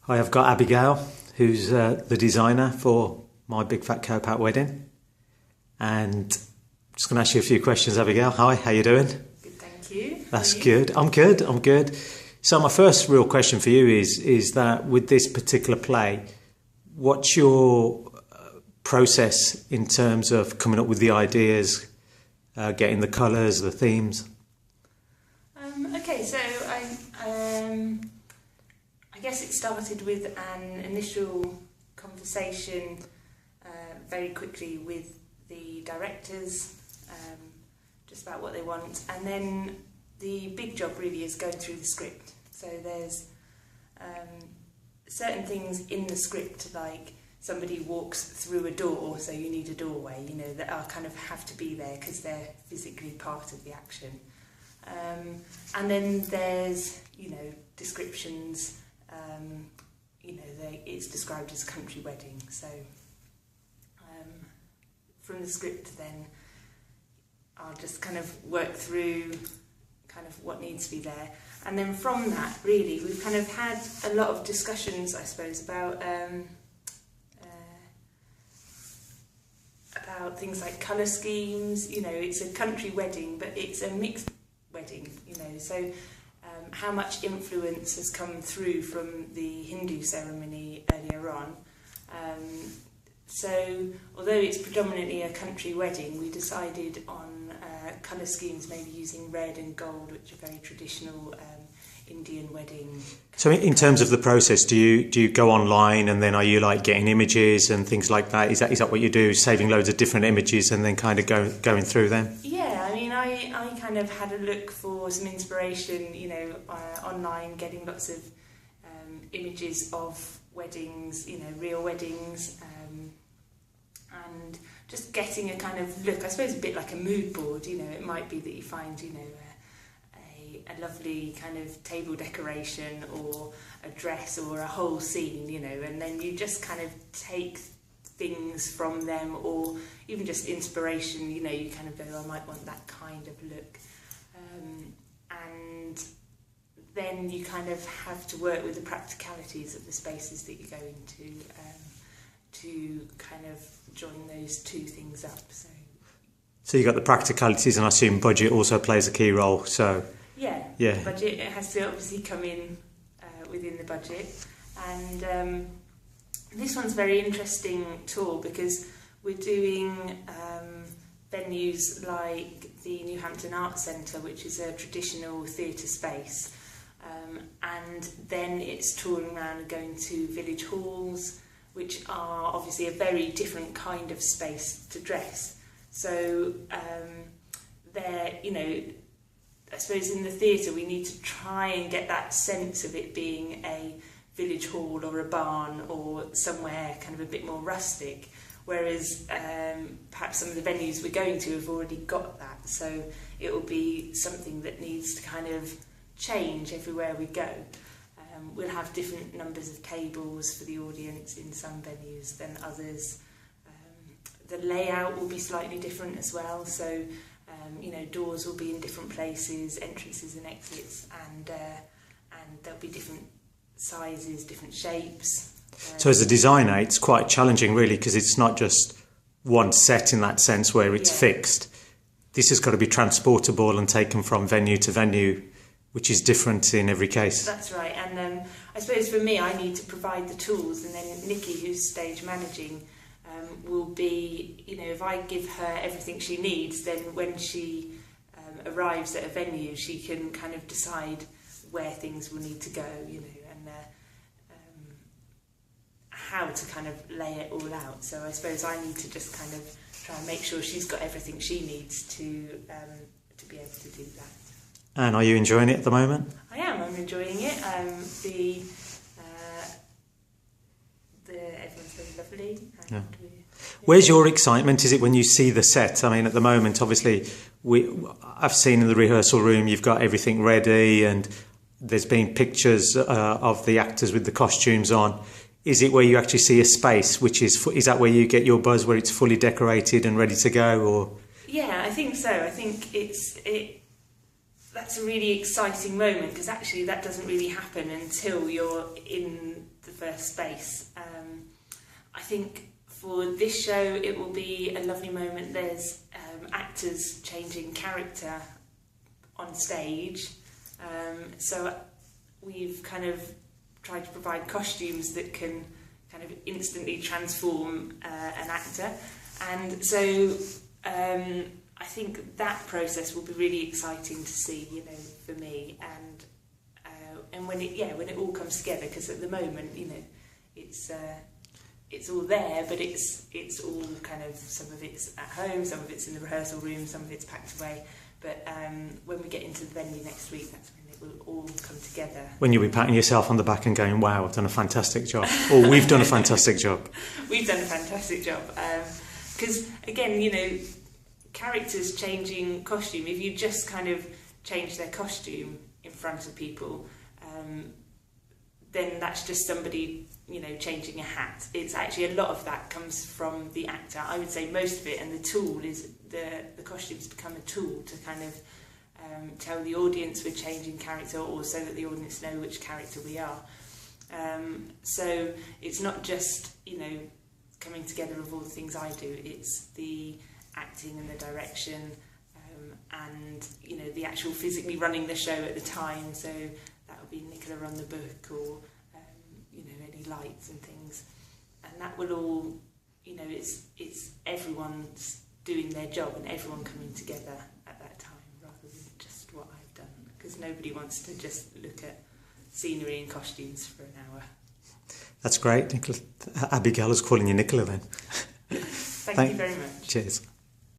Hi, I've got Abigail, who's the designer for my Big Fat Cow Pat wedding. And I'm just going to ask you a few questions, Abigail. Hi, how you doing? Good, thank you. That's good. I'm good. So my first real question for you is that with this particular play, what's your process in terms of coming up with the ideas, getting the colours, the themes? Okay, so I guess it started with an initial conversation very quickly with the directors, just about what they want, and then the big job really is going through the script. So there's certain things in the script, like somebody walks through a door, so you need a doorway, that are kind of have to be there because they're physically part of the action. And then there's, descriptions, it's described as a country wedding. So from the script then, I'll just kind of work through kind of what needs to be there. And then from that, really, we've kind of had a lot of discussions, I suppose, about things like colour schemes. It's a country wedding, but it's a mixed wedding, so how much influence has come through from the Hindu ceremony earlier on. So although it's predominantly a country wedding, we decided on colour schemes, maybe using red and gold, which are very traditional Indian wedding. So in terms of the process, do you go online and then are you like getting images and things like that? Is that what you do, saving loads of different images and then kind of going through them? Yeah, I mean, I kind of had a look for some inspiration, online, getting lots of images of weddings, real weddings, and just getting a kind of look, I suppose a bit like a mood board. It might be that you find, a lovely kind of table decoration or a dress or a whole scene, and then you just kind of take things from them, or even just inspiration, you kind of go, I might want that kind of look. And then you kind of have to work with the practicalities of the spaces that you go into to kind of join those two things up. So you've got the practicalities, and I assume budget also plays a key role. So yeah. The budget, it has to obviously come in within the budget. And this one's a very interesting tour because we're doing venues like the Newhampton Arts Centre, which is a traditional theatre space, and then it's touring around and going to village halls, which are obviously a very different kind of space to dress. So I suppose in the theatre we need to try and get that sense of it being a village hall or a barn or somewhere kind of a bit more rustic, whereas perhaps some of the venues we're going to have already got that, so it will be something that needs to kind of change everywhere we go. We'll have different numbers of tables for the audience in some venues than others. The layout will be slightly different as well, so doors will be in different places, entrances and exits, and there'll be different sizes, different shapes. So as a designer, it's quite challenging really, because it's not just one set in that sense where it's fixed. This has got to be transportable and taken from venue to venue, which is different in every case. That's right, and I suppose for me, I need to provide the tools, and then Nikki, who's stage managing, will be, if I give her everything she needs, then when she arrives at a venue, she can kind of decide where things will need to go, and how to kind of lay it all out. So I suppose I need to just kind of try and make sure she's got everything she needs to be able to do that. And are you enjoying it at the moment? I am. I'm enjoying it. Everyone's very lovely. And Where's your excitement? Is it when you see the set? I mean, at the moment, obviously, I've seen in the rehearsal room you've got everything ready, and there's been pictures of the actors with the costumes on. Is it where you actually see a space, which is that where you get your buzz, where it's fully decorated and ready to go, or? Yeah, I think so. I think that's a really exciting moment, because actually that doesn't really happen until you're in the first space. I think for this show it will be a lovely moment. There's actors changing character on stage, so we've kind of tried to provide costumes that can kind of instantly transform an actor, and so I think that process will be really exciting to see, you know, for me, and when it all comes together, because at the moment, you know, it's all there, but it's all kind of, some of it's at home, some of it's in the rehearsal room, some of it's packed away. But when we get into the venue next week, that's when it will all come together. When you'll be patting yourself on the back and going, wow, I've done a fantastic job. Or we've done a fantastic job. We've done a fantastic job. Because, again, you know, characters changing costume, if you just kind of change their costume in front of people, then that's just somebody, you know, changing a hat. It's actually, a lot of that comes from the actor. I would say most of it, and the tool is the costumes become a tool to kind of tell the audience we're changing character, or so that the audience know which character we are. So it's not just, you know, coming together of all the things I do, it's the acting and the direction, and, you know, the actual physically running the show at the time. So that would be Nicola on the book, or you know, any lights and things, and that will all, you know, it's everyone's doing their job and everyone coming together at that time, rather than just what I've done, because nobody wants to just look at scenery and costumes for an hour. That's great, Nicola. Abigail is calling you Nicola then. Thank you very much. Cheers.